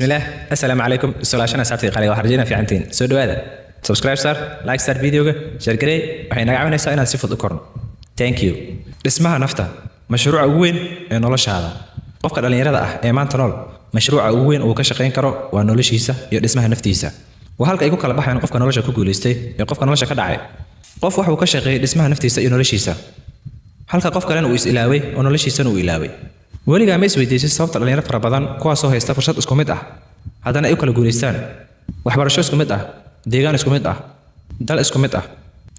بسم الله السلام عليكم سلاشنا ساعتي قليل وحرجينا في عنتين سو هذا سبسكرايب صار لايك صار فيديوga share gareey waxay naga caawinaysaa inaan si fudud u korno thank you dhismaha nafta mashruuca ugu weyn ee noloshaada qofka dhalinyarada ah ee maanta nool mashruuca ugu weyn uu ka shaqeyn karo waa noloshiisa iyo dhismaha naftiisa waa halka ay ku kala baxayaan qofka nolosha ku guuleystay iyo qofka nolosha ka dhacay qof waxa uu ka shaqeeyay dhismaha naftiisa iyo noloshiisa halka qof kale uu is ilaaway oo noloshiisana uu ilaaway weligaa ma isweydiisay sababta dhalinyaro fara badan kuwaasoo haysta fursad isku mid ah haddana ay u kala guulaystaan waxbarasho isku mid ah deegaan isku mid ah dal isku mid ah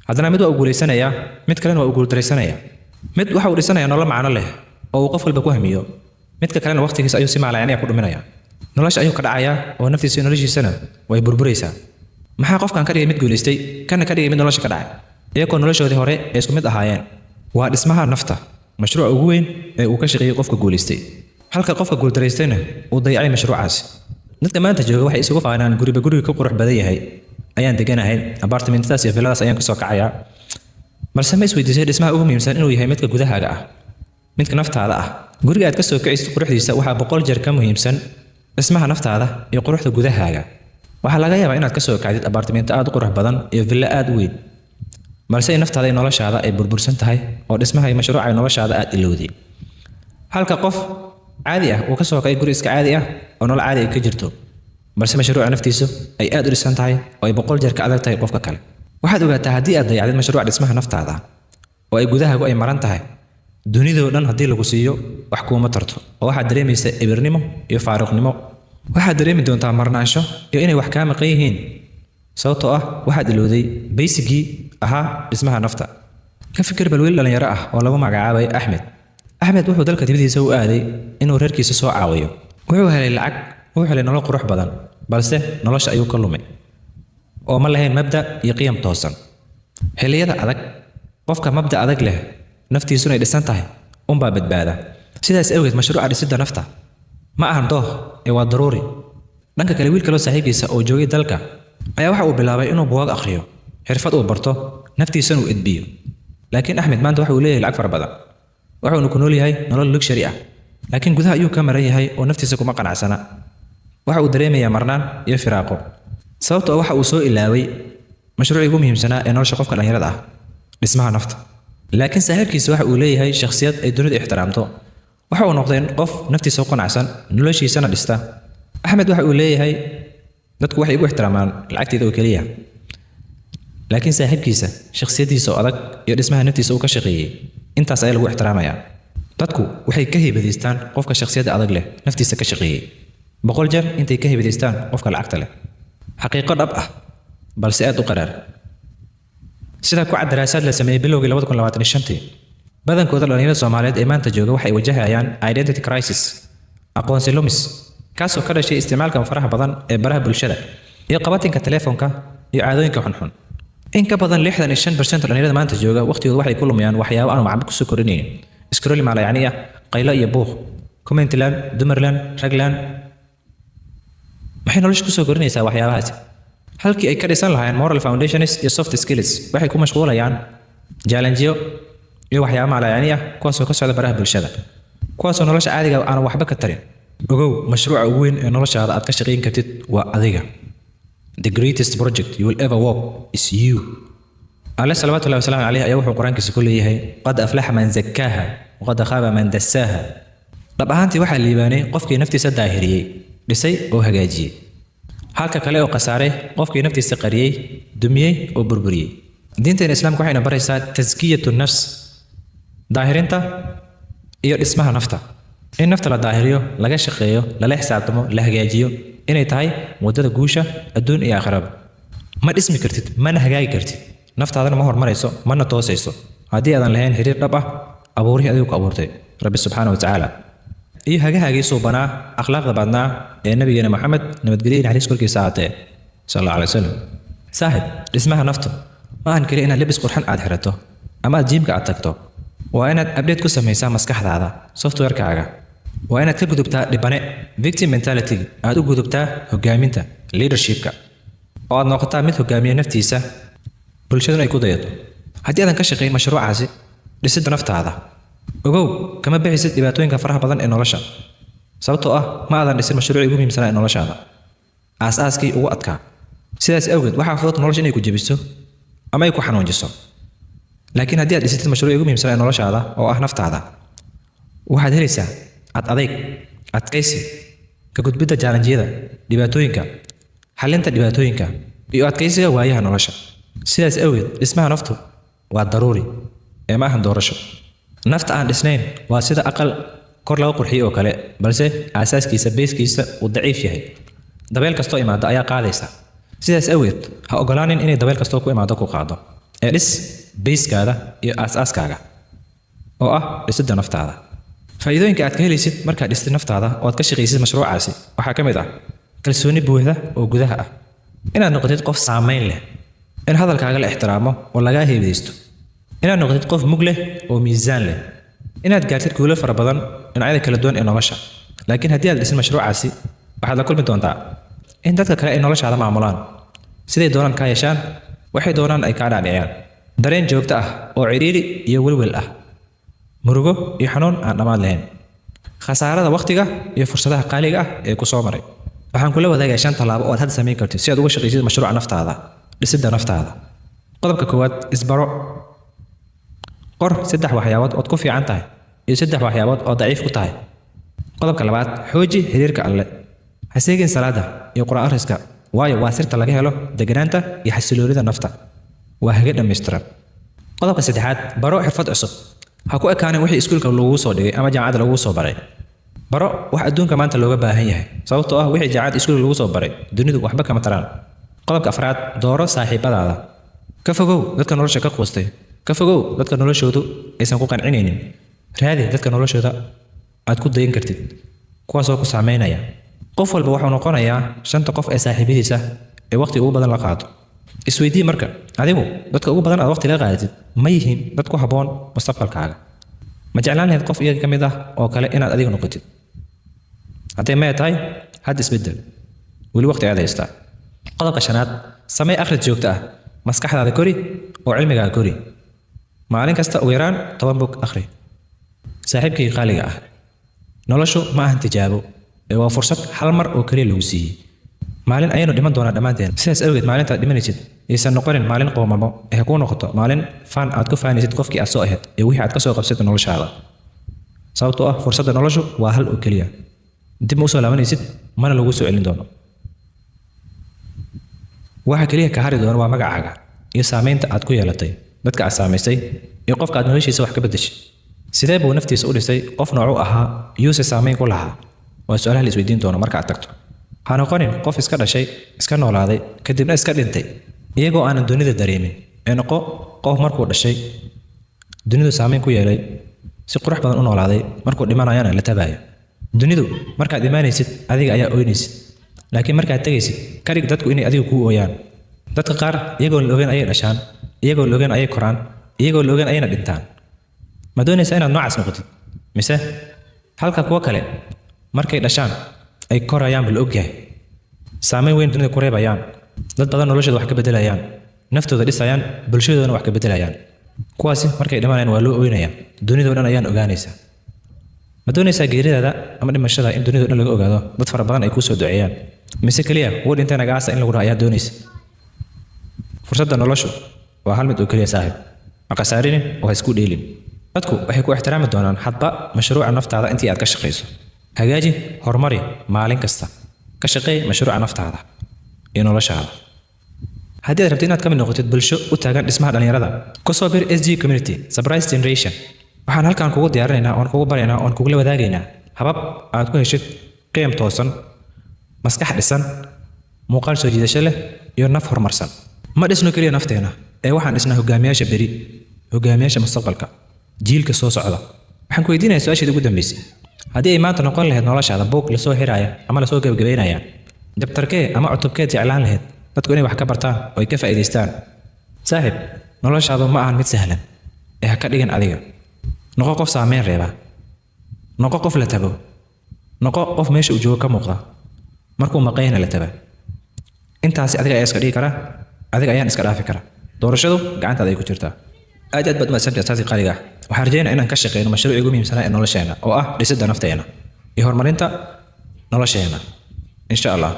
haddana mid waa u guulaysanayaa mid kalena waa u guuldareysanayaa mid waxa uu dhisanayaa nolol macno leh oo uu qof walba ku hamiyo midka kalena waqtigiisa ayuu si maalayacniya ku dhuminayaa nolosha ayuu ka dhacayaa oo naftiisa iyo noloshiisana way burburaysaa maxaa qofkan ka dhigay mid guulaystay kana ka dhigay mid nolosha ka dhacay iyagoo noloshoodii hore ay isku mid ahaayeen waa dhismaha nafta mashruuca ugu weyn ee uu ka shaqeeyay qofka guulaystay halka qofka guuldareystayna uu dayacay mashruucaasi dadka maanta jooga waxay isugu faanaan guriga ka qurux badan yahay ayaan deganahay apartmentadaas iyo villadaas ayaan ka soo kacayaa balse ma isweydiisay dhismaha ugu muhiimsan inuu yahay midka gudahaaga ah midka naftaada ah guriga aad ka soo kacaysid quruxdiisa waxaa 100 jeer ka muhiimsan dhismaha naftaada iyo quruxda gudahaaga waxaa laga yaabaa inaad ka soo kacdid apartment aad u qurux badan iyo villa aad u weyn balse naftaada iyo noloshaada ay burbursan tahay oo dhismaha iyo mashruuca noloshaada aad ilowday halka qof caadi ah uu ka soo kacay guri iska caadi ah oo nolol caadi ay ka jirto balse mashruuca naftiisu ay aad u dhisan tahay oo ay 100 jeer ka adag tahay qofka kale waxaad ogaataa haddii aad dayacdid mashruuca dhismaha naftaada oo ay gudahaagu ay maran tahay dunidoo dhan haddii lagu siiyo wax kuuma tarto oo waxaad dareemaysaa ibirnimo iyo faaruqnimo waxaad dareemi doontaa marnaansho iyo inay wax kaa maqan yihiin sababtoo ah waxaad ilowday baysigii ahaa dhismaha nafta ka fikir bal wiil dhalinyaro ah oo lagu magacaabay axmed wuxuu dalka dibadiisa u aaday inuu reerkiisa soo caawiyo wuxuu helay lacag wuxuu helay nolol qurux badan balse nolosha ayuu ka lumay oo ma lahayn mabda iyo qiyam toosan xilliyada adag qofka mabda adag leh naftiisuna ay dhisan tahay unbaa badbaada sidaas awgeed mashruuca dhisidda nafta ma ahan dooh ee waa daruuri dhanka kale wiil kaloo saaxiibkiisa oo joogay dalka ayaa waxa uu bilaabay inuu buugaag akhriyo xirfad uu barto naftiisana uu edbiyo laakiin axmed maanta waxa uu leeyahay lacag fara badan wuxuuna ku nool yahay nolol luxury ah laakiin gudaha ayuu ka maran yahay oo naftiisa kuma qanacsana waxa uu dareemayaa marnaan iyo firaaqo sababtoo waxa uu soo ilaaway mashruucii ugu muhiimsanaa ee nolosha qofka dhalinyarada ah dhismaha nafta laakiin saaxiibkiisa waxa uu leeyahay shakhsiyad ay dunidu ixtiraamto waxa uu noqday qof naftiisa ku qanacsan noloshiisana dhista axmed waxa uu leeyahay dadku waxay ugu ixtiraamaan lacagteeda oo keliya laakiin saaxiibkiisa shakhsiyadiisa oo adag iyo dhismaha naftiisa uu ka shaqeeyay intaas ayaa lagu ixtiraamayaa dadku waxay ka heybadaystaan qofka shakhsiyadda adag leh naftiisa ka shaqeeyay 100 jeer intay ka heybadaystaan qofka lacagta leh xaqiiqo dhab ah balse aad u qaraar sida ku cad daraasaad la sameeyay bilowgii 2025 badankooda dhalinyarada Soomaaliyeed ee maanta jooga waxay wajahayaan identity crisis aqoonsi lumis kaasoo ka dhashay isticmaalka faraha badan ee baraha bulshada iyo qabatinka telefoonka iyo caadooyinka xunxun in ka badan 65% dhalinyarada maanta jooga waqtigooda waxay ku lumiyaan waxyaabo aan macno ku soo korinaynin scroll maalayacniya qaylo iyo buuq commentland dumarland ragland waxay nolosha ku soo korinaysaa waxyaabahaas halkii ay ka dhisan lahaayeen moral foundations iyo soft skills waxay ku mashquulayaan challengeyo iyo waxyaabo maalayacniya kuwaasoo ka socda baraha bulshada kuwaasoo nolosha caadiga aan waxba ka tarin ogow mashruuca ugu weyn ee noloshaada aad ka shaqeyn kartid waa adiga the greatest project you will ever work is you عليه صلوات الله وسلام عليه أيوه القرآن كسكولي هي قد أفلح من زكاها وقد خاب من دساها طب أنت واحد اللي باني قفكي نفتي سداهري لسي أو هجاجي هالك كلا وقساره قفكي نفتي سقري دمية أو بربري دينتين الإسلام كوحنا بريسا تزكية النفس ظاهرينتا إيه اسمها نفتا إن نفتا لظاهريو لغا شقيو لا حسابتمو لا هجاجيو إني تاي مدة جوشة الدون إيه آخرب ما اسمي كرتيد ما نهجاي كرتيد naftaadana ma hormarayso mana toosayso haddii aadan lahayn xiriir dhab ah abuurihii adigu ku abuurtay rabbi subxaana watacaala iyo hagahaagii suubanaa akhlaaqda badnaa ee nabigeena maxamed nabadgelyo naxariis korkiisa ahaatee sal allahu alay wasalam saaxib dhismaha naftu ma ahan keliya inaad lebis qurxan aad xirato ama aad jiimka aad tagto waa inaad update ku samaysaa maskaxdaada softwarekaaga waa inaad ka gudubtaa dhibane victim mentality aad u gudubtaa hogaaminta leadershipka oo aad noqotaa mid hogaamiya naftiisa bulshaduna ay ku dayato haddii aadan ka shaqeyn mashruucaasi dhisidda naftaada ogow kama bixisid dhibaatooyinka faraha badan ee nolosha sababtoo ah ma aadan dhisin mashruucii ugu muhiimsanaa ee noloshaada, aasaaskii ugu adkaa. sidaas awgeed waxaa fudud nolosha inay ku jebiso ama ay ku xanuunjiso. laakiin haddii aad dhisatid mashruucii ugu muhiimsanaa ee noloshaada oo ah naftaada, waxaad helaysaa adayg, adkaysi, ka gudbidda jaalanjiyada, dhibaatooyinka, xallinta dhibaatooyinka, iyo adkaysiga waayaha nolosha. sidaas awgeed dhismaha naftu waa daruuri ee ma ahan doorasho. nafta aan dhisnayn waa sida aqal kor laga qurxiyo oo kale, balse aasaaskiisa beeskiisa uu daciif yahay. dabeel kastoo imaada ayaa qaadaysa. sidaas awgeed ha ogolaanin inay dabeel kastoo ku imaado ku qaado, ee dhis beeskaada iyo aasaaskaaga oo ah dhisidda naftaada. faa'iidooyinka aad ka helaysid markaad dhistid naftaada oo aad ka shaqaysid mashruucaasi waxaa ka mid ah kalsooni buuxda oo gudaha ah, inaad noqotid qof saamayn leh, in hadalkaaga la ixtiraamo oo lagaa heebeysto, inaad noqotid qof mug leh oo miisaan leh, inaad gaartid guulo fara badan dhinacyada kala duwan ee nolosha. laakiin haddii aad dhisin mashruucaasi, waxaad la kulmi doontaa in dadka kale ay noloshaada maamulaan, siday doonaan kaa yeeshaan, waxay doonaan ay kaa dhaadhiciyaan. dareen joogto ah oo cidhiidhi iyo welwel ah, murugo iyo xanuun aan dhammaad lahayn, khasaarada waqtiga iyo fursadaha qaaliga ah ee ku soo maray. waxaan kula wadaagayaa 5 tallaabo oo aad hadda samayn kartid si aad uga shaqaysid mashruuca naftaada, dhisidda naftaada. qodobka koowaad, isbaro. qor 3 waxyaabood ood ku fiican tahay iyo 3 waxyaabood oo daciif ku tahay. qodobka labaad, xooji xiriirka alle. ha seegin salaada iyo quraan akhriska, waayo waa sirta laga helo deganaanta iyo xasiloonida nafta. waa haga dhammaystiran. qodobka saddexaad, baro xirfad cusub. ha ku ekaanin wixii iskuulka lagu soo dhigay ama jaamacadda lagu soo baray. baro wax adduunka maanta looga baahan yahay, sababtoo ah wixii jaamacad iskuulka lagu soo baray dunidu waxba kama taraan. qodobka afraad, dooro saaxiibadaada. ka fogow dadka nolosha ka quustay, ka fogow dadka noloshoodu aysan ku qancinaynin. raadi dadka noloshooda aad ku dayin kartid, kuwaasoo ku saameynaya. qof walba wuxuu noqonayaa 5 qof ee saaxiibadiisa ee waqti ugu badan la qaato. isweydii marka, adigu dadka ugu badan aad waqti la qaadatid ma yihiin dad ku habboon mustaqbalkaaga? ma jeclaan lahayd qof iyaga ka mid ah oo kale inaad adigu noqotid? hadday maya tahay, hadda isbeddel, weli waqti aad haystaa. qodobka 5aad, samee akhris joogto ah. maskaxdaada kori oo cilmigaaga kori. maalin kasta ugu yaraan 10 bog akhri. saaxiibkayga qaaliga ah, noloshu ma ahan tijaabo, ee waa fursad hal mar oo kaliya lagu siiyey. maalin ayaynu dhiman doonaa dhammaanteen. sidaas awgeed maalintaad dhimanaysid aysan noqonin maalin qoomamo, ee kuu noqoto maalin faan aad ku faanaysid qofkii aad soo ahayd ee wixii aad ka soo qabsatay noloshaada. sababtoo ah fursadda noloshu waa hal oo keliya, dib ma u soo laabanaysid, mana lagu soo celin doono. waxa kaliya ka hari doona waa magacaaga iyo saamaynta aad ku yeelatay, dadka aad saamaysay, iyo qofka aad noloshiisa wax ka beddeshay. sidee buu naftiisa u dhisay? qof noocuu ahaa? yuuse saamayn ku lahaa? waa su'aalaha la isweydiin doono marka aad tagto. ha noqonin qof iska dhashay, iska noolaaday, kadibna iska dhintay iyagoo aanan dunida dareemin. ee noqo qof markuu dhashay dunidu saamayn ku yeelay, si qurux badan u noolaaday, markuu dhimanayana la tabaayo. dunidu markaad imaanaysid adiga ayaa ooynaysid, laakiin markaad tegaysid ka dhig dadku inay adiga kuu ooyaan. dadka qaar iyagoo la ogeyn ayay dhashaan, iyagoo la ogeyn ayay koraan, iyagoo la ogeyn ayayna dhintaan. ma doonaysaa inaad noocaas noqotid? mise halka kuwa kale markay dhashaan ay korayaanba la ogyahay, saamayn weyn dunida ku reebayaan, dad badan noloshooda wax ka beddelayaan, naftooda dhisayaan, bulshadoodana wax ka beddelayaan. kuwaasi markay dhimanayaan waa loo ooynayaa, dunidoo dhan ayaan ogaanaysaa. ma doonaysaa geeridaada ama dhimashada in dunidoo dhan laga ogaado, dad fara badan ay kuu soo duceeyaan? mise keliya kuwa dhintay nagaasa in lagu dhaha ayaa doonaysa? fursadda noloshu waa hal mid oo keliya saaxiib, ha khasaarinin oo ha isku dheelin. dadku waxay ku ixtiraami doonaan hadba mashruuca naftaada intii aad ka shaqayso. hagaaji, horumari maalin kasta. ka shaqeey mashruuca naftaada iyo noloshaada. haddii aad rabtid inaad ka mid noqotid bulsho u taagan dhismaha dhallinyarada, ku soo bir SG Community Surprise Generation. waxaan halkaan kugu diyaarinaynaa oon kugu baraynaa oon kugula wadaagaynaa habab aad ku heshid qiyam toosan, maskax dhisan, muuqaal soo jiidasho leh iyo naf horumarsan. ma dhisno keliya nafteena, ee waxaan dhisnaa hogaamiyaasha beri, hogaamiyaasha mustaqbalka, jiilka soo socda. waxaan ku weydiinayaa su'aasheeda ugu dambeysay. haddii ay maanta noqon lahayd noloshaada buug lasoo xiraaya ama lasoo gebagabeynaya, jabtarkee ama cutubkeed jeclaan lahayd dadku inay wax ka bartaan oo ay ka faa'iidaystaan? saaxiib, noloshaadu ma ahan mid sahlan, ee ha ka dhigin adiga. noqo qof saameyn reeba, noqo qof la tago, noqo qof meesha uu joogo ka muuqda, markuu maqayna la taba. intaasi adiga ayaa iska dhigi kara, adiga ayaan iska dhaafi kara. doorashadu gacantaada ay ku jirtaa. aad baad u mahadsantahay asaasi qaaliga ah. waxaan rajaynayaa inaan ka shaqeyno mashruucii ugu muhiimsanaa ee nolosheena oo ah dhisidda nafteena iyo horumarinta nolosheena insha Allah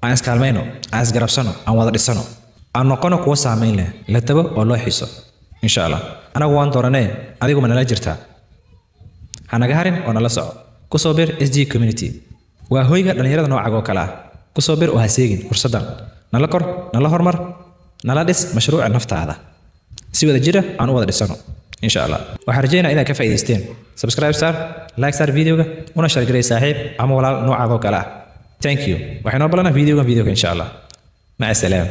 aan iskaalmayno aan isgarabsano aan wada dhisano aan noqono kuwa saameyn leh la tabo oo loo xiiso insha Allah anagu waan dooranay adigu ma nala jirtaa hanaga harin oo nala soco ku soo bir SG community waa hoyga dhalinyarada nooca oo kala ah ku soo bir oo ha seegin fursadan nala kor nala hormar nala dhis mashruuca naftaada si wada jira aan wada dhisano insha Allah waxaan rajaynayaa inaad ka faa'iideysteen subscribe star like star videoga una share garay saaxiib ama walaal nooca oo kala ah thank you waxaan oo balana videoga insha Allah ma'a salaam